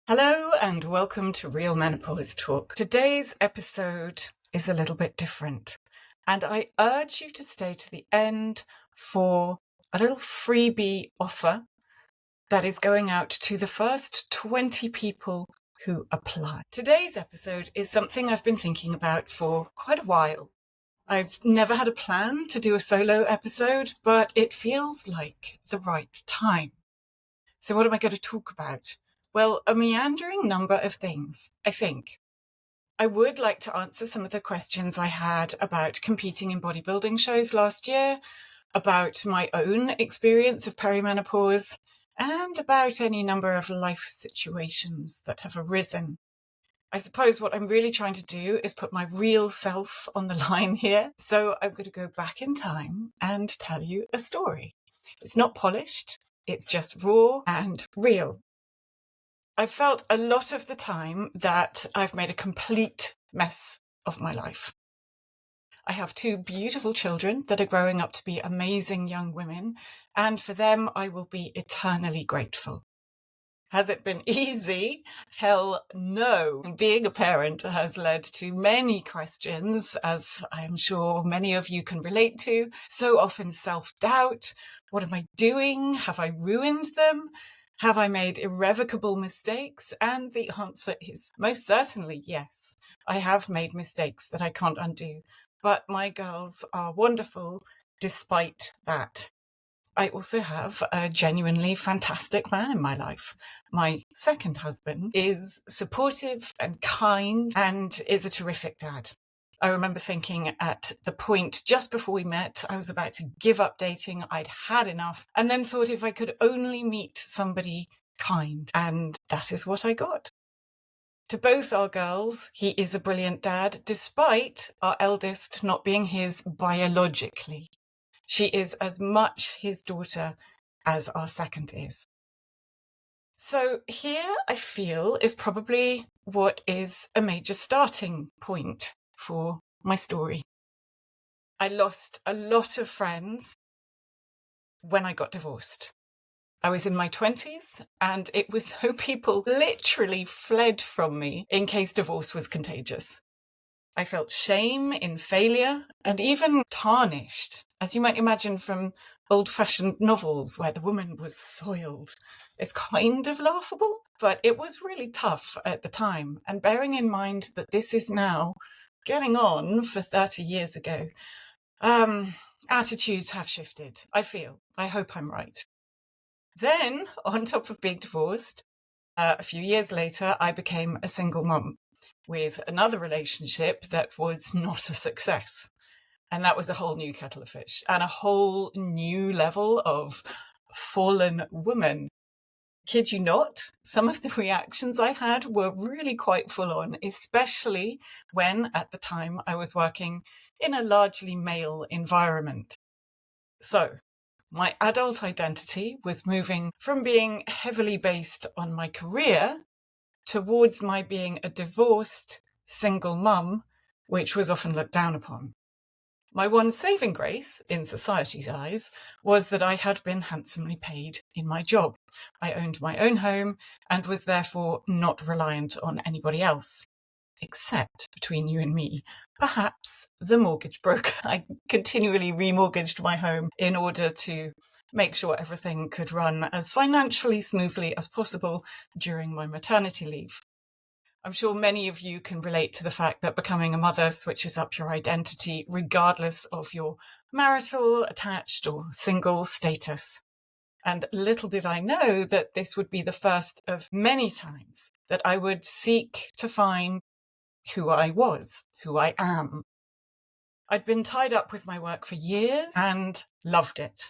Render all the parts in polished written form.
Hello and welcome to Real Menopause Talk. Today's episode is a little bit different, and I urge you to stay to the end for a little freebie offer that is going out to the first 20 people who apply. Today's episode is something I've been thinking about for quite a while. I've never had a plan to do a solo episode, but it feels like the right time. So what am I going to talk about? Well, a meandering number of things, I think. I would like to answer some of the questions I had about competing in bodybuilding shows last year, about my own experience of perimenopause, and about any number of life situations that have arisen. I suppose what I'm really trying to do is put my real self on the line here. So I'm going to go back in time and tell you a story. It's not polished. It's just raw and real. I've felt a lot of the time that I've made a complete mess of my life. I have two beautiful children that are growing up to be amazing young women, and for them I will be eternally grateful. Has it been easy? Hell no. Being a parent has led to many questions, as I am sure many of you can relate to. So often self-doubt. What am I doing? Have I ruined them? Have I made irrevocable mistakes? And the answer is most certainly yes. I have made mistakes that I can't undo, but my girls are wonderful despite that. I also have a genuinely fantastic man in my life. My second husband is supportive and kind and is a terrific dad. I remember thinking at the point just before we met, I was about to give up dating. I'd had enough, and then thought if I could only meet somebody kind. And that is what I got. To both our girls, he is a brilliant dad, despite our eldest not being his biologically. She is as much his daughter as our second is. So here, I feel, is probably what is a major starting point for my story. I lost a lot of friends when I got divorced. I was in my 20s, and it was though people literally fled from me in case divorce was contagious. I felt shame in failure and even tarnished, as you might imagine from old-fashioned novels where the woman was soiled. It's kind of laughable, but it was really tough at the time. And bearing in mind that this is now getting on for 30 years ago, attitudes have shifted, I feel. I hope I'm right. Then, on top of being divorced, a few years later, I became a single mum with another relationship that was not a success. And that was a whole new kettle of fish and a whole new level of fallen woman. Kid you not, some of the reactions I had were really quite full on, especially when at the time I was working in a largely male environment. So my adult identity was moving from being heavily based on my career towards my being a divorced single mum, which was often looked down upon. My one saving grace, in society's eyes, was that I had been handsomely paid in my job. I owned my own home and was therefore not reliant on anybody else, except between you and me, perhaps the mortgage broker. I continually remortgaged my home in order to make sure everything could run as financially smoothly as possible during my maternity leave. I'm sure many of you can relate to the fact that becoming a mother switches up your identity regardless of your marital, attached, or single status. And little did I know that this would be the first of many times that I would seek to find who I was, who I am. I'd been tied up with my work for years and loved it.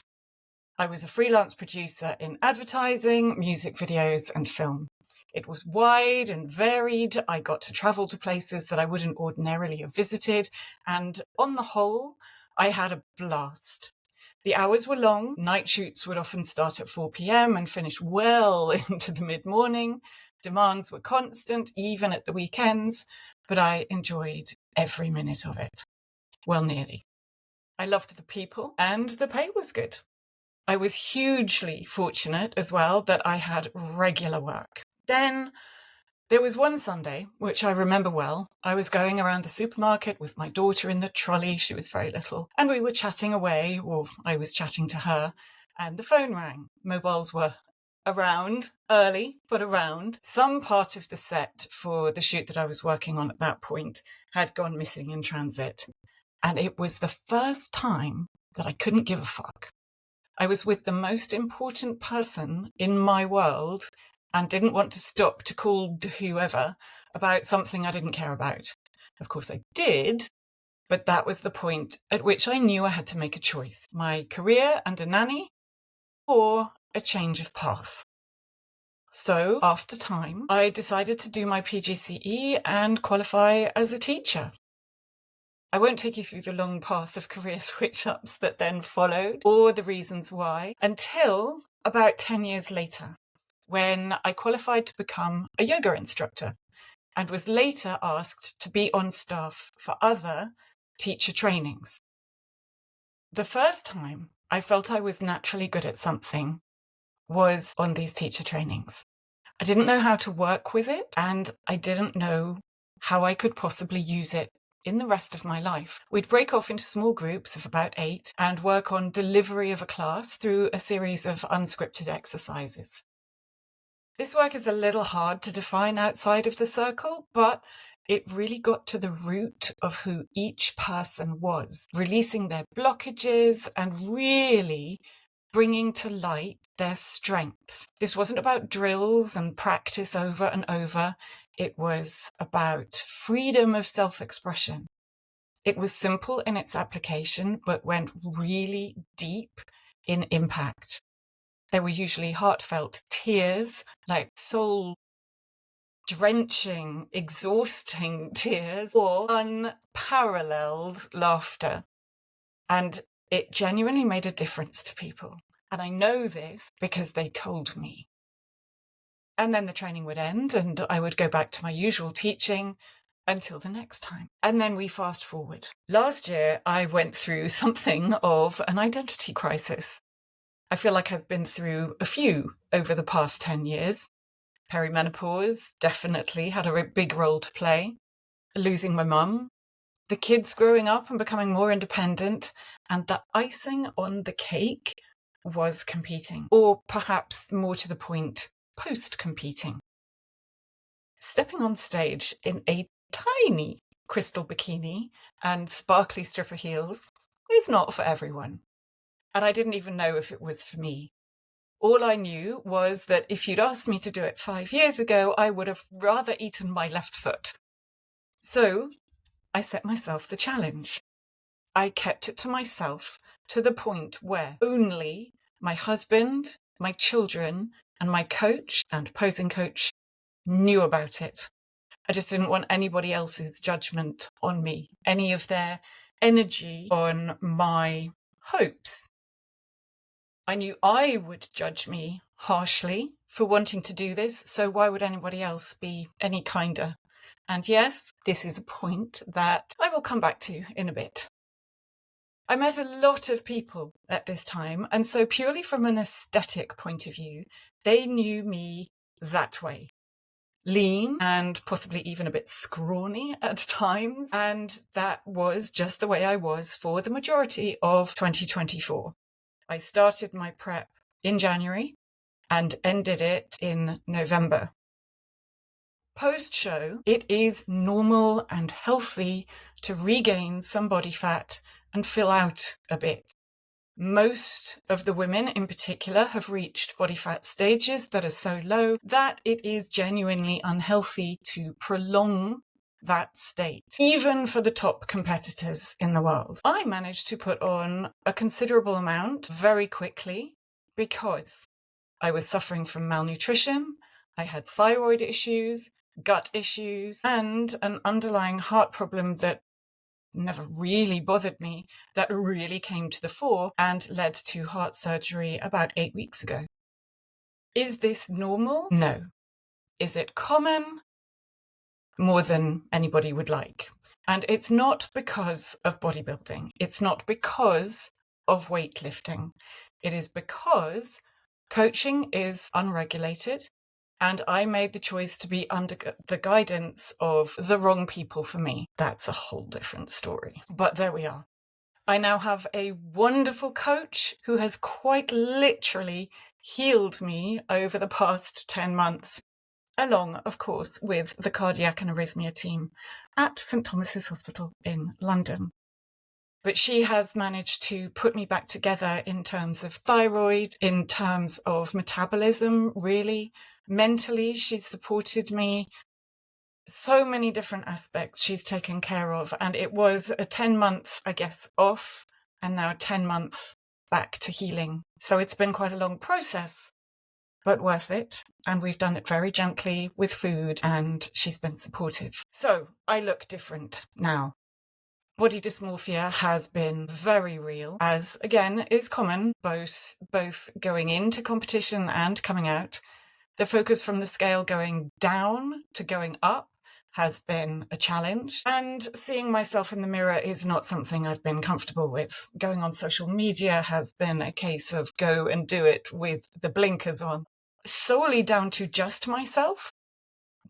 I was a freelance producer in advertising, music videos, and film. It was wide and varied. I got to travel to places that I wouldn't ordinarily have visited. And on the whole, I had a blast. The hours were long. Night shoots would often start at 4 p.m. and finish well into the mid-morning. Demands were constant, even at the weekends, but I enjoyed every minute of it. Well, nearly. I loved the people and the pay was good. I was hugely fortunate as well that I had regular work. Then There was one Sunday, which I remember well. I was going around the supermarket with my daughter in the trolley. She was very little. And we were chatting away, or I was chatting to her, and the phone rang. Mobiles were around, early, but around. Some part of the set for the shoot that I was working on at that point had gone missing in transit. And it was the first time that I couldn't give a fuck. I was with the most important person in my world and didn't want to stop to call whoever about something I didn't care about. Of course I did, but that was the point at which I knew I had to make a choice. My career and a nanny, or a change of path. So, after time, I decided to do my PGCE and qualify as a teacher. I won't take you through the long path of career switch-ups that then followed, or the reasons why, until about 10 years later, when I qualified to become a yoga instructor and was later asked to be on staff for other teacher trainings. The first time I felt I was naturally good at something was on these teacher trainings. I didn't know how to work with it, and I didn't know how I could possibly use it in the rest of my life. We'd break off into small groups of about 8 and work on delivery of a class through a series of unscripted exercises. This work is a little hard to define outside of the circle, but it really got to the root of who each person was, releasing their blockages and really bringing to light their strengths. This wasn't about drills and practice over and over. It was about freedom of self-expression. It was simple in its application, but went really deep in impact. There were usually heartfelt tears, like soul-drenching, exhausting tears, or unparalleled laughter. And it genuinely made a difference to people. And I know this because they told me. And then the training would end and I would go back to my usual teaching until the next time. And then we fast forward. Last year, I went through something of an identity crisis. I feel like I've been through a few over the past 10 years. Perimenopause definitely had a big role to play. Losing my mum, the kids growing up and becoming more independent, and the icing on the cake was competing, or perhaps more to the point, post-competing. Stepping on stage in a tiny crystal bikini and sparkly stripper heels is not for everyone. And I didn't even know if it was for me. All I knew was that if you'd asked me to do it 5 years ago, I would have rather eaten my left foot. So I set myself the challenge. I kept it to myself to the point where only my husband, my children, and my coach and posing coach knew about it. I just didn't want anybody else's judgment on me, any of their energy on my hopes. I knew I would judge me harshly for wanting to do this, so why would anybody else be any kinder? And yes, this is a point that I will come back to in a bit. I met a lot of people at this time, and so purely from an aesthetic point of view, they knew me that way. Lean and possibly even a bit scrawny at times, and that was just the way I was for the majority of 2024. I started my prep in January and ended it in November. Post-show, it is normal and healthy to regain some body fat and fill out a bit. Most of the women in particular have reached body fat stages that are so low that it is genuinely unhealthy to prolong that state, even for the top competitors in the world. I managed to put on a considerable amount very quickly because I was suffering from malnutrition, I had thyroid issues, gut issues, and an underlying heart problem that never really bothered me, that really came to the fore and led to heart surgery about 8 weeks ago. Is this normal? No. Is it common? More than anybody would like. And it's not because of bodybuilding. It's not because of weightlifting. It is because coaching is unregulated. And I made the choice to be under the guidance of the wrong people for me. That's a whole different story. But there we are. I now have a wonderful coach who has quite literally healed me over the past 10 months, along, of course, with the cardiac and arrhythmia team at St Thomas's Hospital in London. But she has managed to put me back together in terms of thyroid, in terms of metabolism, really. Mentally, she's supported me. So many different aspects she's taken care of. And it was a 10-month, I guess, off, and now 10 months back to healing. So it's been quite a long process, but worth it. And we've done it very gently with food, and she's been supportive. So I look different now. Body dysmorphia has been very real, as again is common, both going into competition and coming out. The focus from the scale going down to going up has been a challenge. And seeing myself in the mirror is not something I've been comfortable with. Going on social media has been a case of go and do it with the blinkers on, solely down to just myself.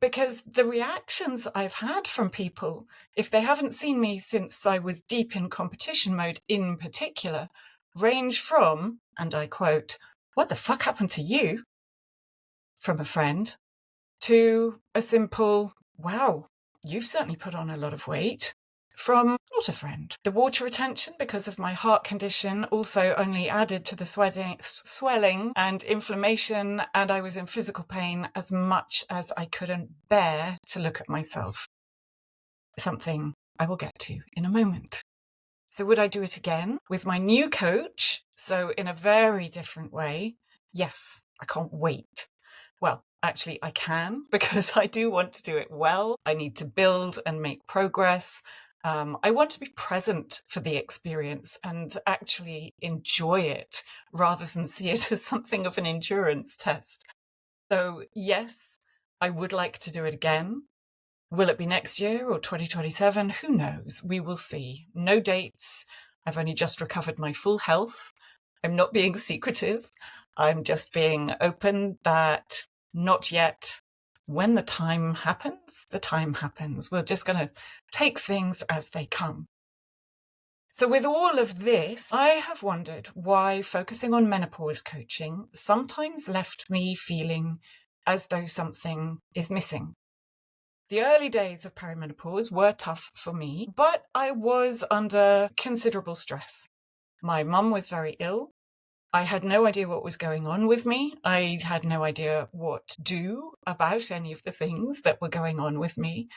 Because the reactions I've had from people, if they haven't seen me since I was deep in competition mode in particular, range from, and I quote, "What the fuck happened to you?" from a friend, to a simple, "Wow, you've certainly put on a lot of weight," from not a friend. The water retention, because of my heart condition, also only added to the swelling and inflammation, and I was in physical pain as much as I couldn't bear to look at myself. Something I will get to in a moment. So would I do it again with my new coach? So in a very different way? Yes, I can't wait. Well, actually, I can, because I do want to do it well. I need to build and make progress. I want to be present for the experience and actually enjoy it rather than see it as something of an endurance test. So yes, I would like to do it again. Will it be next year or 2027? Who knows? We will see. No dates. I've only just recovered my full health. I'm not being secretive. I'm just being open that not yet. When the time happens, the time happens. We're just going to take things as they come. So with all of this, I have wondered why focusing on menopause coaching sometimes left me feeling as though something is missing. The early days of perimenopause were tough for me, but I was under considerable stress. My mum was very ill. I had no idea what was going on with me. I had no idea what to do about any of the things that were going on with me.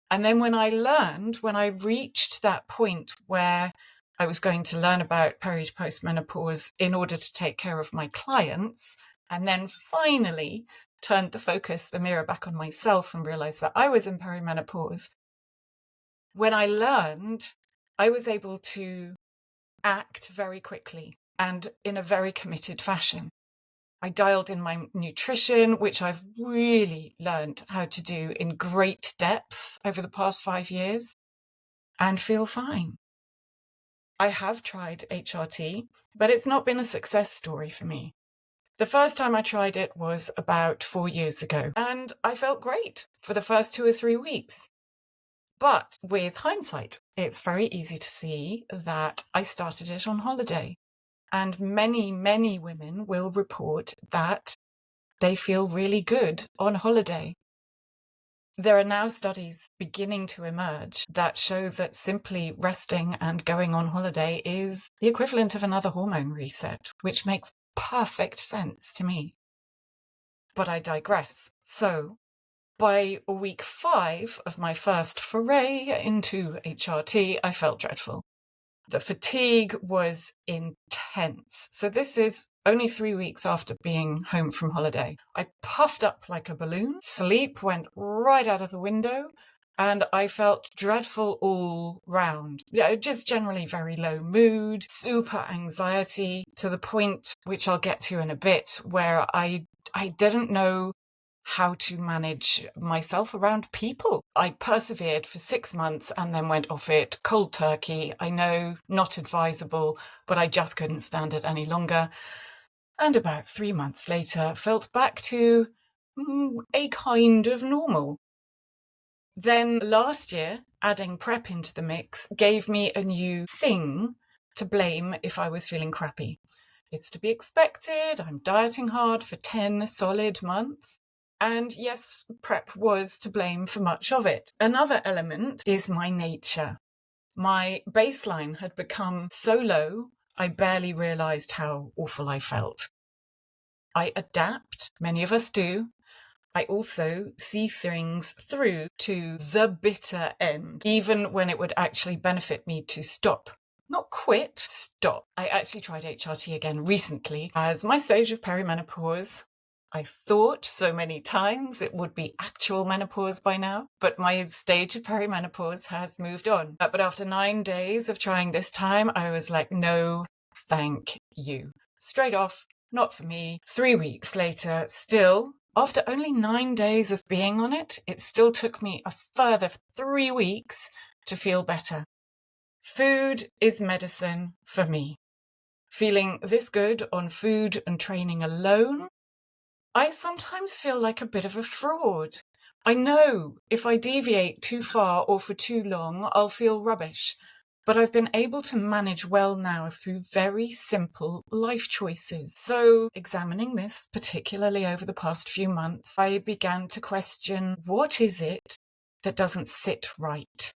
And then when I reached that point where I was going to learn about peri to postmenopause in order to take care of my clients, and then finally turned the mirror back on myself and realized that I was in perimenopause. When I learned, I was able to act very quickly and in a very committed fashion. I dialed in my nutrition, which I've really learned how to do in great depth over the past 5 years, and feel fine. I have tried HRT, but it's not been a success story for me. The first time I tried it was about 4 years ago, and I felt great for the first 2 or 3 weeks. But with hindsight, it's very easy to see that I started it on holiday. And many, many women will report that they feel really good on holiday. There are now studies beginning to emerge that show that simply resting and going on holiday is the equivalent of another hormone reset, which makes perfect sense to me. But I digress. So, by week 5 of my first foray into HRT, I felt dreadful. The fatigue was intense. So this is only 3 weeks after being home from holiday. I puffed up like a balloon. Sleep went right out of the window, and I felt dreadful all round. Just generally very low mood, super anxiety, to the point, which I'll get to in a bit, where I didn't know how to manage myself around people. I persevered for 6 months and then went off it cold turkey. I know, not advisable, but I just couldn't stand it any longer. And about 3 months later, felt back to a kind of normal. Then last year, adding prep into the mix gave me a new thing to blame if I was feeling crappy. It's to be expected. I'm dieting hard for 10 solid months. And yes, prep was to blame for much of it. Another element is my nature. My baseline had become so low, I barely realized how awful I felt. I adapt, many of us do. I also see things through to the bitter end, even when it would actually benefit me to stop. Not quit, stop. I actually tried HRT again recently as my stage of perimenopause. I thought so many times it would be actual menopause by now, but my stage of perimenopause has moved on. But after 9 days of trying this time, I was like, no, thank you. Straight off, not for me. 3 weeks later, still, after only 9 days of being on it, it still took me a further 3 weeks to feel better. Food is medicine for me. Feeling this good on food and training alone, I sometimes feel like a bit of a fraud. I know if I deviate too far or for too long, I'll feel rubbish. But I've been able to manage well now through very simple life choices. So, examining this, particularly over the past few months, I began to question, what is it that doesn't sit right?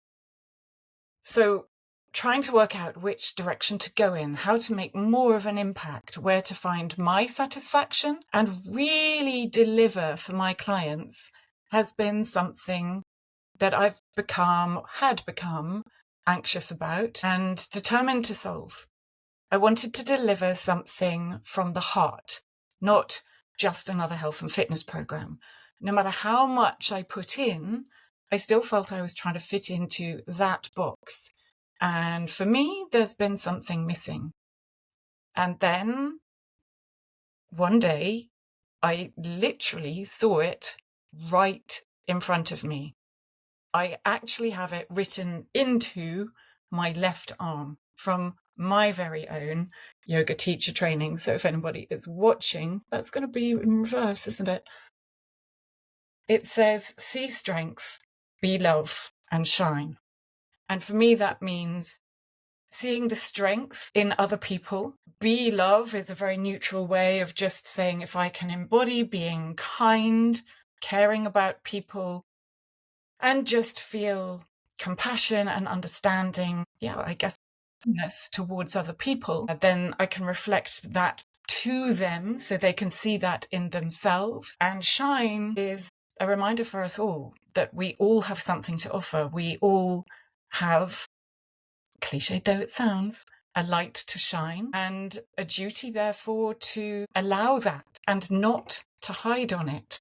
So, trying to work out which direction to go in, how to make more of an impact, where to find my satisfaction and really deliver for my clients has been something that I've had become anxious about and determined to solve. I wanted to deliver something from the heart, not just another health and fitness program. No matter how much I put in, I still felt I was trying to fit into that box. And for me, there's been something missing. And then one day, I literally saw it right in front of me. I actually have it written into my left arm from my very own yoga teacher training. So if anybody is watching, that's going to be in reverse, isn't it? It says, see strength, be love, and shine. And for me, that means seeing the strength in other people. Be love is a very neutral way of just saying if I can embody being kind, caring about people, and just feel compassion and understanding, I guess, towards other people, then I can reflect that to them so they can see that in themselves. And shine is a reminder for us all that we all have something to offer. We all have, cliched though it sounds, a light to shine and a duty, therefore, to allow that and not to hide on it.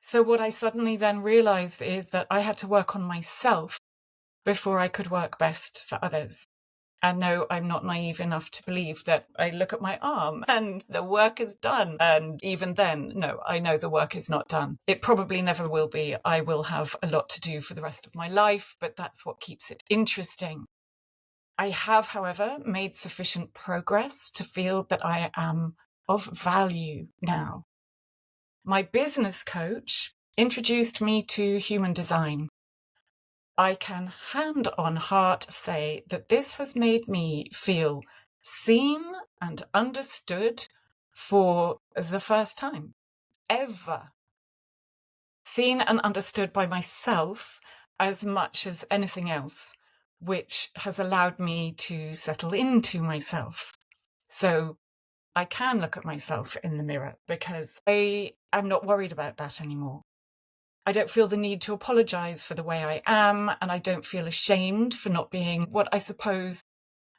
So what I suddenly then realized is that I had to work on myself before I could work best for others. And no, I'm not naive enough to believe that I look at my arm and the work is done. And even then, no, I know the work is not done. It probably never will be. I will have a lot to do for the rest of my life, but that's what keeps it interesting. I have, however, made sufficient progress to feel that I am of value now. My business coach introduced me to human design. I can hand on heart say that this has made me feel seen and understood for the first time ever. Seen and understood by myself as much as anything else, which has allowed me to settle into myself. So I can look at myself in the mirror because I am not worried about that anymore. I don't feel the need to apologize for the way I am, and I don't feel ashamed for not being what I suppose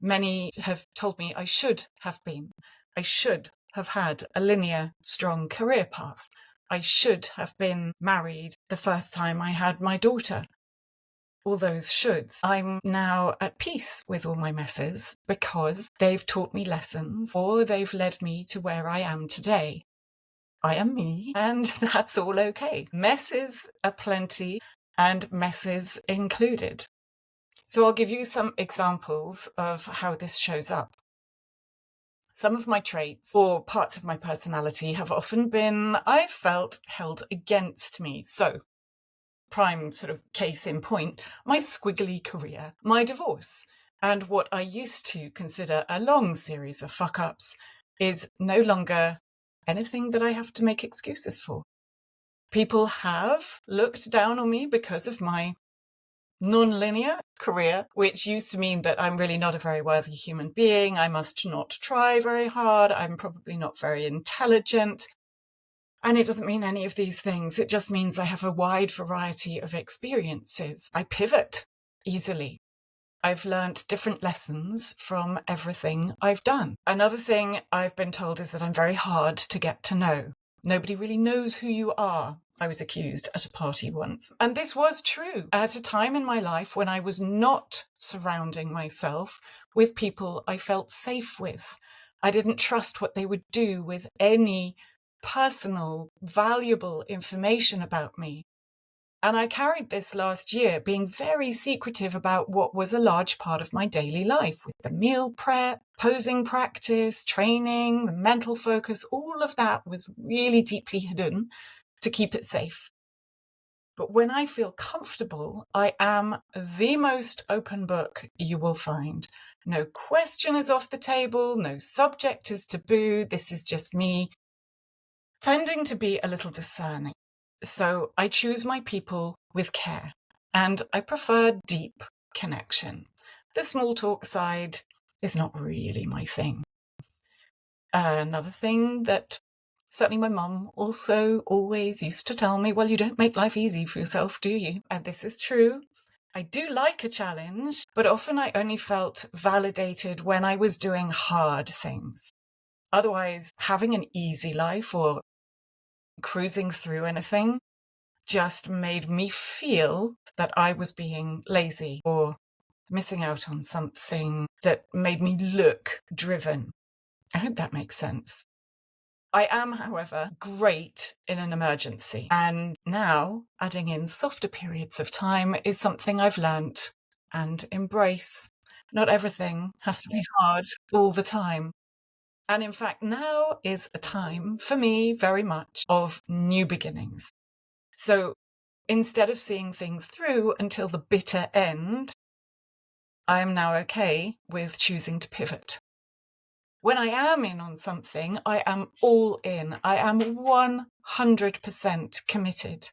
many have told me I should have been. I should have had a linear, strong career path. I should have been married the first time I had my daughter. All those shoulds. I'm now at peace with all my messes because they've taught me lessons or they've led me to where I am today. I am me, and that's all okay. Messes aplenty, and messes included. So I'll give you some examples of how this shows up. Some of my traits or parts of my personality have often been, I've felt, held against me. So, prime sort of case in point, my squiggly career, my divorce, and what I used to consider a long series of fuck-ups is no longer anything that I have to make excuses for. People have looked down on me because of my non-linear career, which used to mean that I'm really not a very worthy human being. I must not try very hard. I'm probably not very intelligent. And it doesn't mean any of these things. It just means I have a wide variety of experiences. I pivot easily. I've learnt different lessons from everything I've done. Another thing I've been told is that I'm very hard to get to know. Nobody really knows who you are, I was accused at a party once. And this was true at a time in my life when I was not surrounding myself with people I felt safe with. I didn't trust what they would do with any personal, valuable information about me. And I carried this last year, being very secretive about what was a large part of my daily life, with the meal prep, posing practice, training, the mental focus, all of that was really deeply hidden to keep it safe. But when I feel comfortable, I am the most open book you will find. No question is off the table, no subject is taboo, this is just me tending to be a little discerning. So I choose my people with care, and I prefer deep connection. The small talk side is not really my thing. Another thing that certainly my mum also always used to tell me, well, you don't make life easy for yourself, do you? And this is true. I do like a challenge, but often I only felt validated when I was doing hard things. Otherwise, having an easy life or cruising through anything just made me feel that I was being lazy or missing out on something that made me look driven. I hope that makes sense. I am, however, great in an emergency. And now adding in softer periods of time is something I've learnt and embrace. Not everything has to be hard all the time. And in fact, now is a time for me very much of new beginnings. So instead of seeing things through until the bitter end, I am now okay with choosing to pivot. When I am in on something, I am all in. I am 100% committed.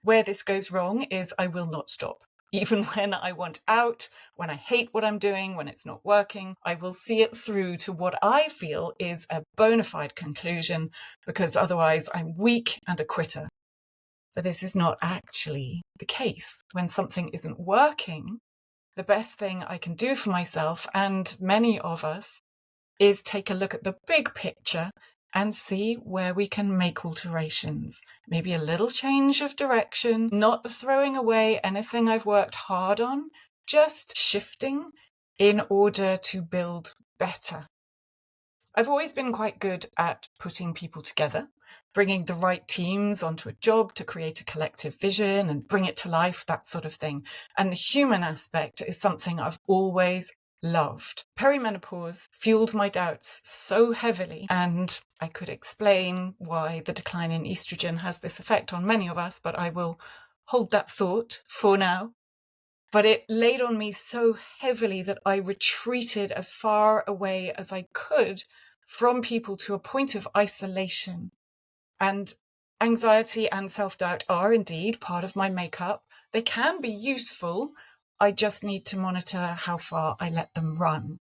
Where this goes wrong is I will not stop. Even when I want out, when I hate what I'm doing, when it's not working, I will see it through to what I feel is a bona fide conclusion, because otherwise I'm weak and a quitter. But this is not actually the case. When something isn't working, the best thing I can do for myself, and many of us, is take a look at the big picture and see where we can make alterations. Maybe a little change of direction, not throwing away anything I've worked hard on, just shifting in order to build better. I've always been quite good at putting people together, bringing the right teams onto a job to create a collective vision and bring it to life, that sort of thing. And the human aspect is something I've always loved. Perimenopause fueled my doubts so heavily, and I could explain why the decline in estrogen has this effect on many of us, but I will hold that thought for now. But it laid on me so heavily that I retreated as far away as I could from people to a point of isolation. And anxiety and self-doubt are indeed part of my makeup. They can be useful. I just need to monitor how far I let them run.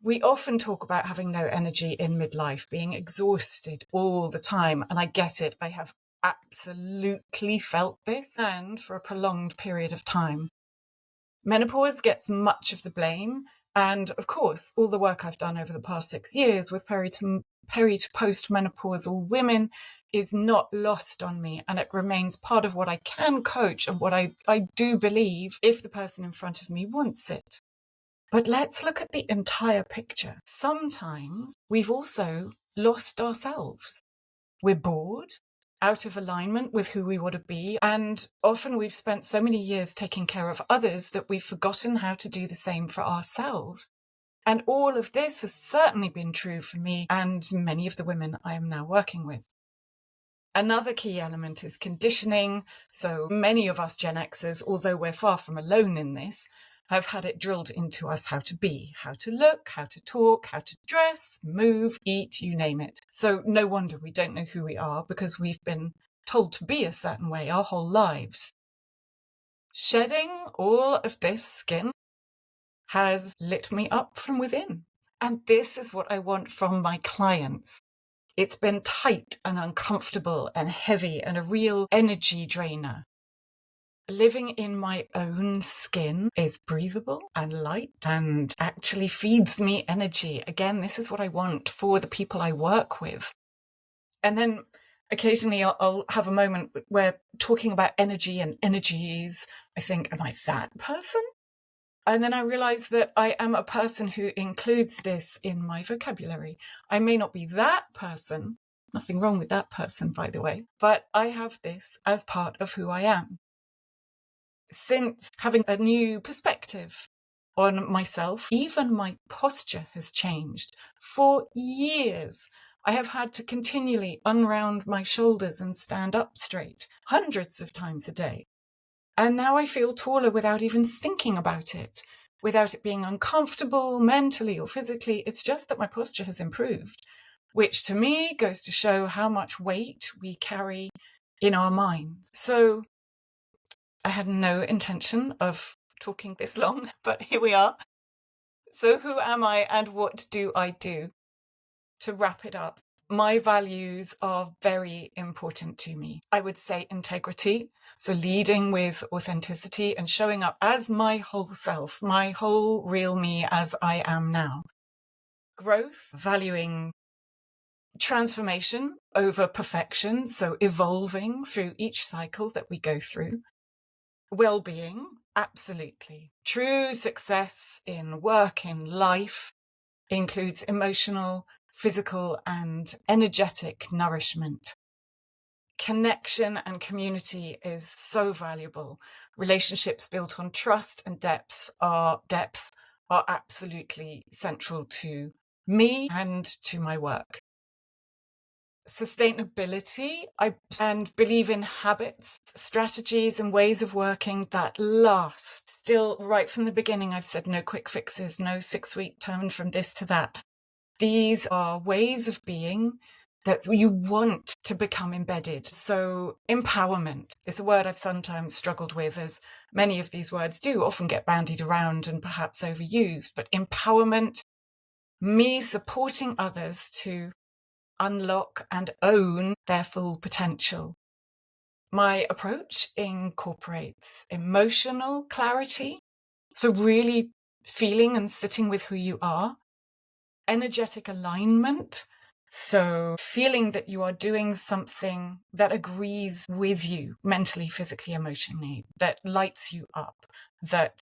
We often talk about having no energy in midlife, being exhausted all the time. And I get it. I have absolutely felt this, and for a prolonged period of time. Menopause gets much of the blame. And of course, all the work I've done over the past 6 years with peri to post-menopausal women is not lost on me. And it remains part of what I can coach and what I do believe if the person in front of me wants it. But let's look at the entire picture. Sometimes we've also lost ourselves. We're bored, out of alignment with who we want to be, and often we've spent so many years taking care of others that we've forgotten how to do the same for ourselves. And all of this has certainly been true for me and many of the women I am now working with. Another key element is conditioning. So many of us Gen Xers, although we're far from alone in this, have had it drilled into us how to be, how to look, how to talk, how to dress, move, eat, you name it. So no wonder we don't know who we are, because we've been told to be a certain way our whole lives. Shedding all of this skin has lit me up from within. And this is what I want from my clients. It's been tight and uncomfortable and heavy and a real energy drainer. Living in my own skin is breathable and light and actually feeds me energy. Again, this is what I want for the people I work with. And then occasionally I'll have a moment where talking about energy and energies, I think, am I that person? And then I realize that I am a person who includes this in my vocabulary. I may not be that person, nothing wrong with that person, by the way, but I have this as part of who I am. Since having a new perspective on myself, even my posture has changed. For years, I have had to continually unround my shoulders and stand up straight, hundreds of times a day. And now I feel taller without even thinking about it, without it being uncomfortable mentally or physically. It's just that my posture has improved, which to me goes to show how much weight we carry in our minds. So I had no intention of talking this long, but here we are. So who am I and what do I do? To wrap it up, my values are very important to me. I would say integrity, so leading with authenticity and showing up as my whole self, my whole real me as I am now. Growth, valuing transformation over perfection, so evolving through each cycle that we go through. Wellbeing, absolutely. True success in work, in life, includes emotional, physical, and energetic nourishment. Connection and community is so valuable. Relationships built on trust and depth are absolutely central to me and to my work. Sustainability, and believe in habits, strategies, and ways of working that last. Still, right from the beginning, I've said no quick fixes, no 6-week turn from this to that. These are ways of being that you want to become embedded. So empowerment is a word I've sometimes struggled with, as many of these words do often get bandied around and perhaps overused. But empowerment, me supporting others to unlock and own their full potential. My approach incorporates emotional clarity, so really feeling and sitting with who you are. Energetic alignment, so feeling that you are doing something that agrees with you mentally, physically, emotionally, that lights you up, that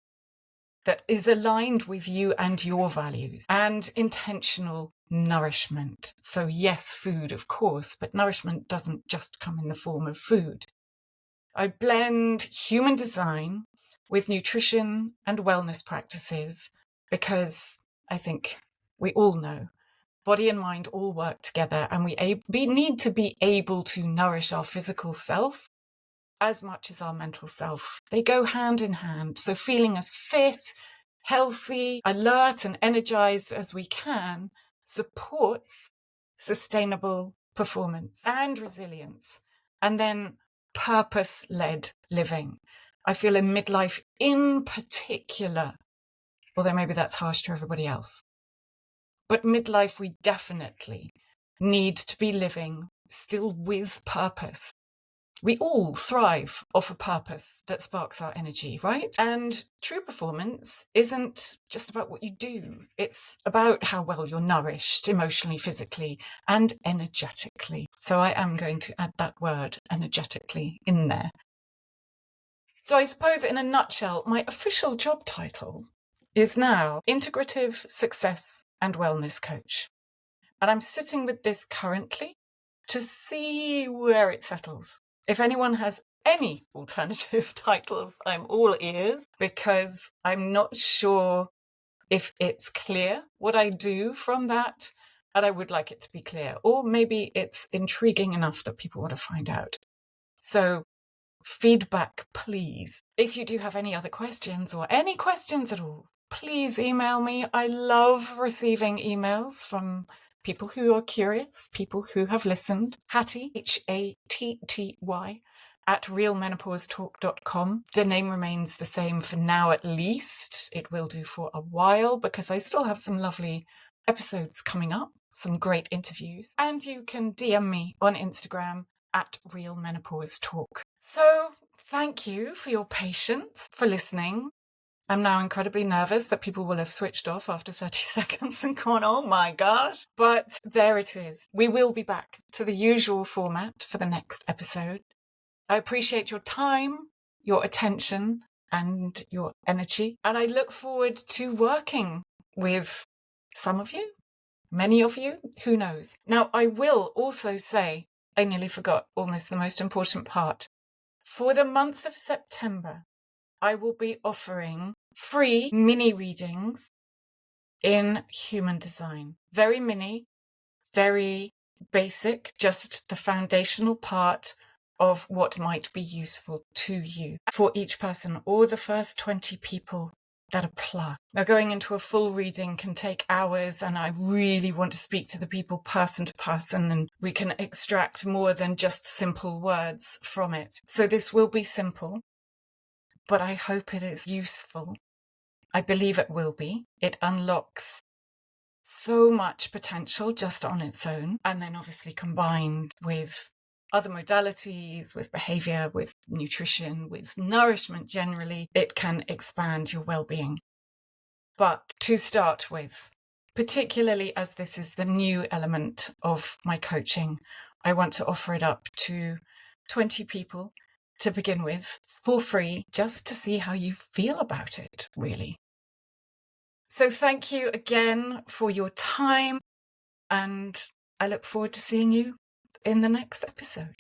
is aligned with you and your values. And intentional nourishment. So yes, food, of course, but nourishment doesn't just come in the form of food. I blend human design with nutrition and wellness practices because I think we all know body and mind all work together, and we need to be able to nourish our physical self as much as our mental self. They go hand in hand. So feeling as fit, healthy, alert, and energized as we can supports sustainable performance and resilience. And then purpose-led living. I feel in midlife in particular, although maybe that's harsh to everybody else. But midlife, we definitely need to be living still with purpose. We all thrive off a purpose that sparks our energy, right? And true performance isn't just about what you do. It's about how well you're nourished emotionally, physically, and energetically. So I am going to add that word energetically in there. So I suppose in a nutshell, my official job title is now Integrative Success and Wellness Coach. And I'm sitting with this currently to see where it settles. If anyone has any alternative titles, I'm all ears, because I'm not sure if it's clear what I do from that, and I would like it to be clear, or maybe it's intriguing enough that people want to find out. So feedback, please. If you do have any other questions or any questions at all, please email me. I love receiving emails from people who are curious, people who have listened. Hatty, Hatty, at realmenopausetalk.com. The name remains the same for now, at least. It will do for a while because I still have some lovely episodes coming up, some great interviews. And you can DM me on Instagram at Real Menopause Talk. So thank you for your patience, for listening. I'm now incredibly nervous that people will have switched off after 30 seconds and gone, oh my gosh. But there it is. We will be back to the usual format for the next episode. I appreciate your time, your attention, and your energy. And I look forward to working with some of you, many of you, who knows. Now, I will also say, I nearly forgot almost the most important part. For the month of September, I will be offering free mini readings in human design. Very mini, very basic, just the foundational part of what might be useful to you for each person or the first 20 people that apply. Now, going into a full reading can take hours, and I really want to speak to the people person to person, and we can extract more than just simple words from it. So this will be simple, but I hope it is useful. I believe it will be. It unlocks so much potential just on its own, and then obviously combined with other modalities, with behavior, with nutrition, with nourishment generally, it can expand your well-being. But to start with, particularly as this is the new element of my coaching, I want to offer it up to 20 people to begin with for free, just to see how you feel about it, really. So thank you again for your time, and I look forward to seeing you in the next episode.